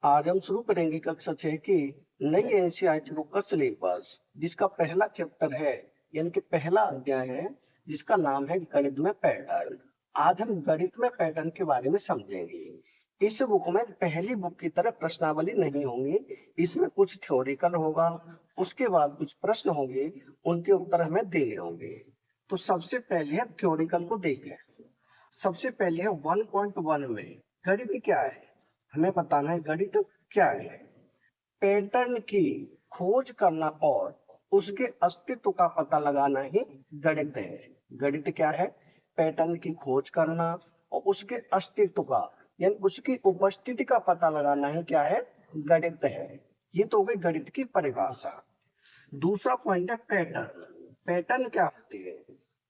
आज हम शुरू करेंगे कक्षा 6 की नई एनसीईआरटी बुक का सिलेबस, जिसका पहला चैप्टर है, यानी कि पहला अध्याय है, जिसका नाम है गणित में पैटर्न। आज हम गणित में पैटर्न के बारे में समझेंगे। इस बुक में पहली बुक की तरह प्रश्नावली नहीं होंगी। इसमें कुछ थ्योरिकल होगा, उसके बाद कुछ प्रश्न होंगे, उनके उत्तर हमें देने होंगे। तो सबसे पहले है थ्योरिकल को देखें। सबसे पहले है 1.1 में गणित क्या है, हमें बताना है गणित क्या है। पैटर्न की खोज करना और उसके अस्तित्व का पता लगाना ही गणित है। गणित क्या है? पैटर्न की खोज करना और उसके अस्तित्व का, यानी उसकी उपस्थिति का पता लगाना ही क्या है? गणित है। ये तो हो गई गणित की परिभाषा। दूसरा पॉइंट है पैटर्न। पैटर्न क्या होती है?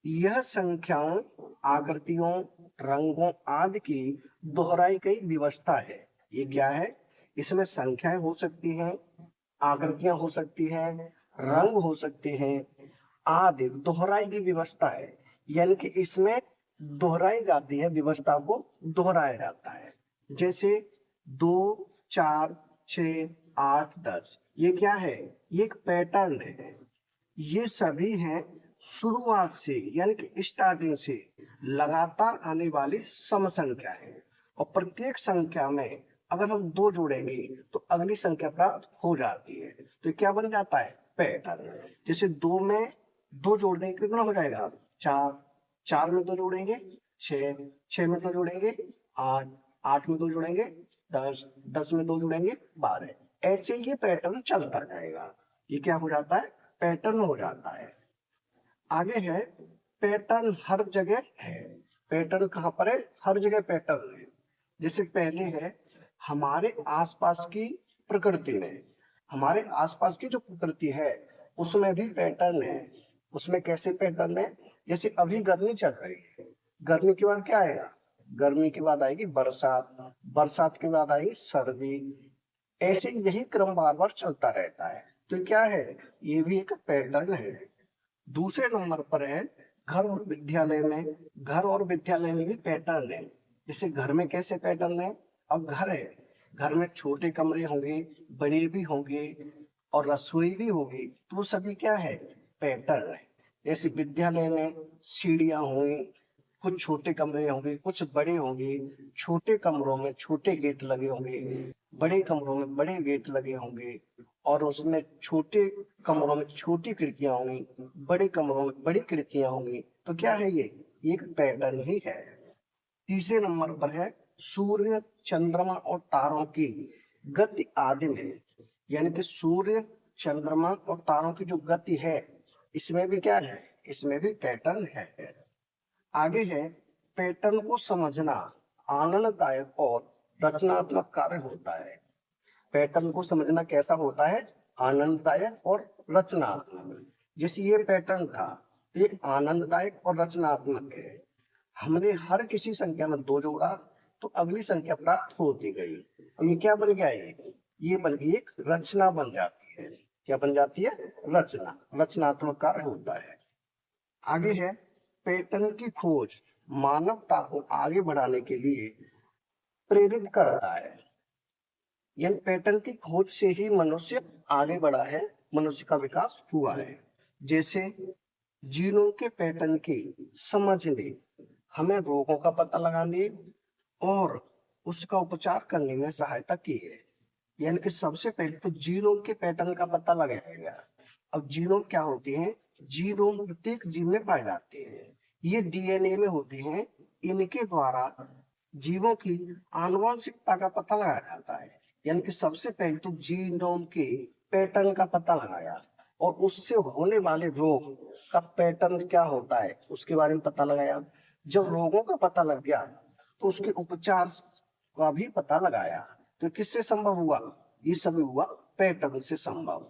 यह संख्याओं, आकृतियों, रंगों आदि की दोहराई गई व्यवस्था है। ये क्या है? इसमें संख्याएं हो सकती हैं, आकृतियां हो सकती हैं, रंग हो सकते हैं, आदि दोहराई की व्यवस्था है। यानी कि इसमें दोहराई जाती है, व्यवस्था को दोहराया जाता है। जैसे 2, 4, 6, 8, 10, ये क्या है? ये एक पैटर्न है। ये सभी हैं शुरुआत से, यानी कि स्टार्टिंग से लगातार आने वाली सम संख्या है। और प्रत्येक संख्या में अगर हम 2 जोड़ेंगे तो अगली संख्या प्राप्त हो जाती है। तो क्या बन जाता है? पैटर्न। जैसे 2 में 2 जोड़ देंगे कितना हो जाएगा? 4, 4 में 2 जोड़ेंगे 6, 6 में 2 जोड़ेंगे 8, 8 में 2 जोड़ेंगे 10, 10 में 2 जोड़ेंगे 12। ऐसे ये पैटर्न चलता जाएगा। ये क्या हो जाता है? पैटर्न हो जाता है। आगे है पैटर्न हर जगह है। पैटर्न कहाँ पर है? हर जगह पैटर्न है। जैसे पहले है हमारे आसपास की प्रकृति में, हमारे आसपास की जो प्रकृति है उसमें भी पैटर्न है। उसमें कैसे पैटर्न है? जैसे अभी गर्मी चल रही है, गर्मी के बाद क्या आएगा? गर्मी के बाद आएगी बरसात, बरसात के बाद आएगी सर्दी। ऐसे यही क्रम बार बार चलता रहता है। तो क्या है? ये भी एक पैटर्न है। दूसरे नंबर पर है घर और विद्यालय में। घर और विद्यालय में भी पैटर्न है। जैसे घर में कैसे पैटर्न है? अब घर है, घर में छोटे कमरे होंगे, बड़े भी होंगे और रसोई भी होगी, तो वो सभी क्या है? पैटर्न है। जैसे विद्यालय में सीढ़ियां होंगी, कुछ छोटे कमरे होंगे, कुछ बड़े होंगे। छोटे कमरों में छोटे गेट लगे होंगे, बड़े कमरों में बड़े गेट लगे होंगे। और उसमें छोटे कमरों में छोटी खिड़कियां होंगी, बड़े कमरों में बड़ी खिड़कियां होंगी। तो क्या है ये? एक पैटर्न ही है। तीसरे नंबर पर है सूर्य, चंद्रमा और तारों की गति आदि में। यानी कि सूर्य, चंद्रमा और तारों की जो गति है, इसमें भी क्या है? इसमें भी पैटर्न है। आगे है पैटर्न को समझना आनंददायक और रचनात्मक कार्य होता है। पैटर्न को समझना कैसा होता है? आनंददायक और रचनात्मक। जैसे ये पैटर्न था, ये आनंददायक और रचनात्मक है। हमने हर किसी संख्या में 2 जोड़ा तो अगली संख्या प्राप्त होती गई। और ये क्या बन गया? ये बन गई एक रचना बन जाती है। क्या बन जाती है? रचना। रचनात्मक कार्य होता है। आगे है पैटर्न की खोज मानवता को आगे बढ़ाने के लिए प्रेरित करता है। यानी पैटर्न की खोज से ही मनुष्य आगे बढ़ा है, मनुष्य का विकास हुआ है। जैसे जीनों के पैटर्न की समझ ने हमें रोगों का पता लगाने और उसका उपचार करने में सहायता की है। यानी कि सबसे पहले तो जीनोम के पैटर्न का पता लगाया गया। अब जीनोम क्या होती है? जीनोम प्रत्येक जीव में पाए जाते हैं। ये डीएनए में होते हैं। इनके द्वारा जीवों की आनुवंशिकता का पता लगाया जाता है। यानी कि सबसे पहले तो जीनोम के पैटर्न का पता लगाया और उससे होने वाले रोग का पैटर्न क्या होता है उसके बारे में पता लगाया। जब रोगों का पता लग गया तो उसके उपचार का भी पता लगाया। तो किससे संभव हुआ? ये सब हुआ पैटर्न से संभव।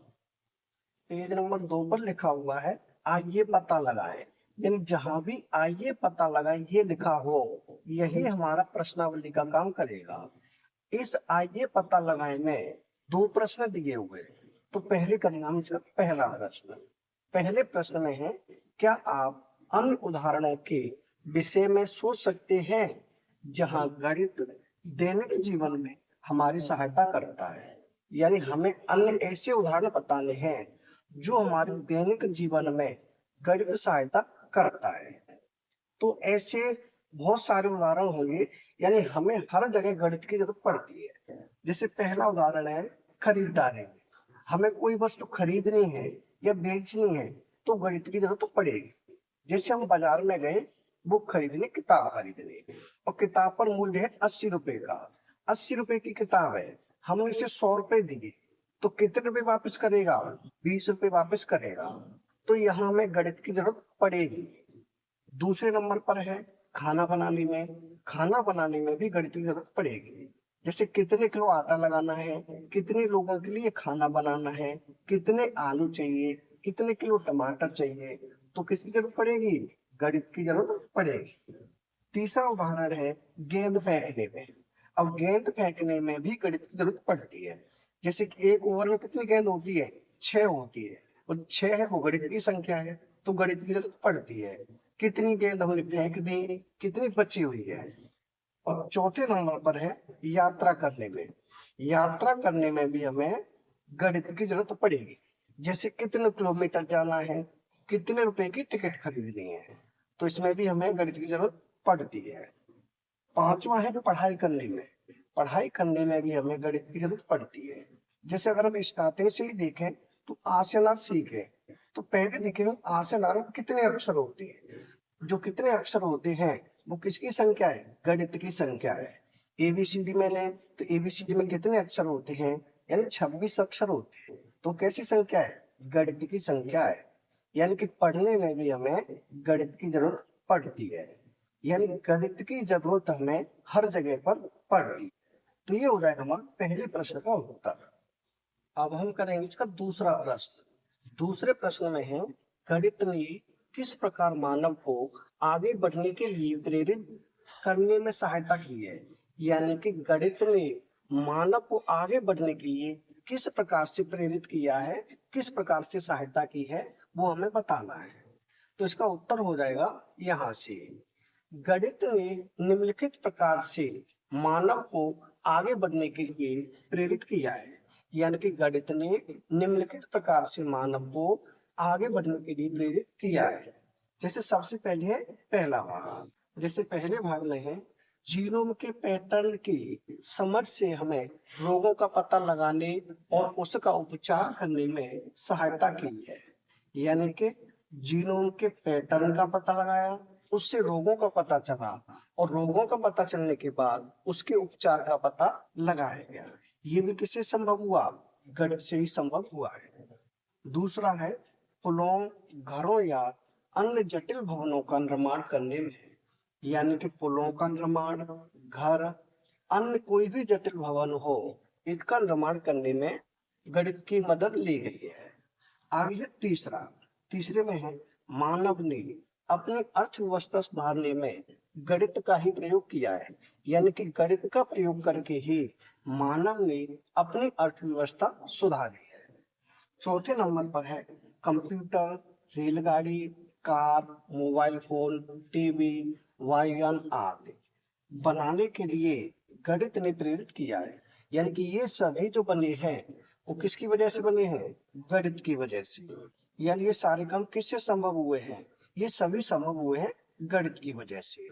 पेज नंबर 2 पर लिखा हुआ है आइए पता लगाएं। यानी जहां भी आइए पता लगाएं ये लिखा हो, यही हमारा प्रश्नावली का काम करेगा। इस आइए पता लगाएं में 2 प्रश्न दिए हुए हैं। तो पहले करेंगे हम इसका पहला प्रश्न। पहले प्रश्न में है क्या आप अन्य उदाहरणों के विषय में सोच सकते हैं जहां गणित दैनिक जीवन में हमारी सहायता करता है। यानी हमें अन्य ऐसे उदाहरण बताने हैं जो हमारे दैनिक जीवन में गणित सहायता करता है। तो ऐसे बहुत सारे उदाहरण होंगे, यानी हमें हर जगह गणित की जरूरत पड़ती है। जैसे पहला उदाहरण है खरीदारी में। हमें कोई वस्तु खरीदनी है या बेचनी है तो गणित की जरूरत पड़ेगी। जैसे हम बाजार में गए बुक खरीदने, किताब खरीदने, और किताब पर मूल्य है 80 रुपए का। 80 रुपए की किताब है, हमने इसे 100 रुपए दिए तो कितने रुपए वापस करेगा? 20 रुपए वापस करेगा। तो यहाँ हमें गणित की जरूरत पड़ेगी। दूसरे नंबर पर है खाना बनाने में। खाना बनाने में भी गणित की जरूरत पड़ेगी। जैसे कितने किलो आटा लगाना है, कितने लोगों के लिए खाना बनाना है, कितने आलू चाहिए, कितने किलो टमाटर चाहिए, तो किसकी जरूरत पड़ेगी? गणित की जरूरत पड़ेगी। तीसरा उदाहरण है गेंद फेंकने में। अब गेंद फेंकने में भी गणित की जरूरत पड़ती है। जैसे कि एक ओवर में कितनी गेंद होती है? 6 होती है, और 6 है वो गणित की संख्या है, तो गणित की जरूरत पड़ती है। कितनी गेंद हमने फेंक दी, कितनी बची हुई है। और चौथे नंबर पर है यात्रा करने में। यात्रा करने में भी हमें गणित की जरूरत पड़ेगी। जैसे कितने किलोमीटर जाना है, कितने रुपए की टिकट खरीदनी है, तो इसमें भी हमें गणित की जरूरत पड़ती है। पांचवा है पढ़ाई करने में। पढ़ाई करने में भी हमें गणित की जरूरत पड़ती है। जैसे अगर हम स्टार्टिंग से ही देखें तो आ से अनार सीखे, तो पहले देखेंगे आ से अनार में कितने अक्षर होते हैं। जो कितने अक्षर होते हैं वो किसकी संख्या है? गणित की संख्या है। एबीसीडी में लें तो एबीसीडी में कितने अक्षर होते हैं? यानी 26 अक्षर होते हैं। तो कैसी संख्या है? गणित की संख्या है। यानी कि पढ़ने में भी हमें गणित की जरूरत पड़ती है। यानी गणित की जरूरत हमें हर जगह पर पड़ रही है। तो ये हो जाएगा हमारा पहले प्रश्न का उत्तर। अब हम करेंगे इसका दूसरा प्रश्न। दूसरे प्रश्न में है गणित ने किस प्रकार मानव को आगे बढ़ने के लिए प्रेरित करने में सहायता की है। यानी कि गणित ने मानव को आगे बढ़ने के लिए किस प्रकार से प्रेरित किया है, किस प्रकार से सहायता की है, वो हमें बताना है। तो इसका उत्तर हो जाएगा यहाँ से। गणित ने निम्नलिखित प्रकार से मानव को आगे बढ़ने के लिए प्रेरित किया है। यानी कि गणित ने निम्नलिखित प्रकार से मानव को आगे बढ़ने के लिए प्रेरित किया है। जैसे सबसे पहले है पहला भाग। जैसे पहले भाग में है जीनोम के पैटर्न की समझ से हमें रोगों का पता लगाने और उसका उपचार करने में सहायता की है। यानी कि जीनोम के पैटर्न का पता लगाया, उससे रोगों का पता चला, और रोगों का पता चलने के बाद उसके उपचार का पता लगाया गया। ये भी किससे संभव हुआ? गणित से ही संभव हुआ है। दूसरा है पुलों, घरों या अन्य जटिल भवनों का निर्माण करने में। यानी कि पुलों का निर्माण, घर, अन्य कोई भी जटिल भवन हो, इसका निर्माण करने में गणित की मदद ली गई है। आगे है तीसरा। तीसरे में है मानव ने अपनी अर्थव्यवस्था सुधारने में गणित का ही प्रयोग किया है। यानी कि गणित का प्रयोग करके ही मानव ने अपनी अर्थव्यवस्था सुधारी है। चौथे नंबर पर है कंप्यूटर, रेलगाड़ी, कार, मोबाइल फोन, टीवी, वायुयान आदि बनाने के लिए गणित ने प्रेरित किया है। यानी कि ये सभी जो बने हैं वो किसकी वजह से बने हैं? गणित की वजह से। यानी ये सारे काम किससे संभव हुए हैं? ये सभी संभव हुए हैं गणित की वजह से।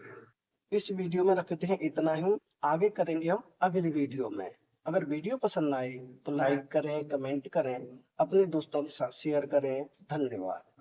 इस वीडियो में रखते हैं इतना ही, आगे करेंगे हम अगली वीडियो में। अगर वीडियो पसंद आए तो लाइक करें, कमेंट करें, अपने दोस्तों के साथ शेयर करें। धन्यवाद।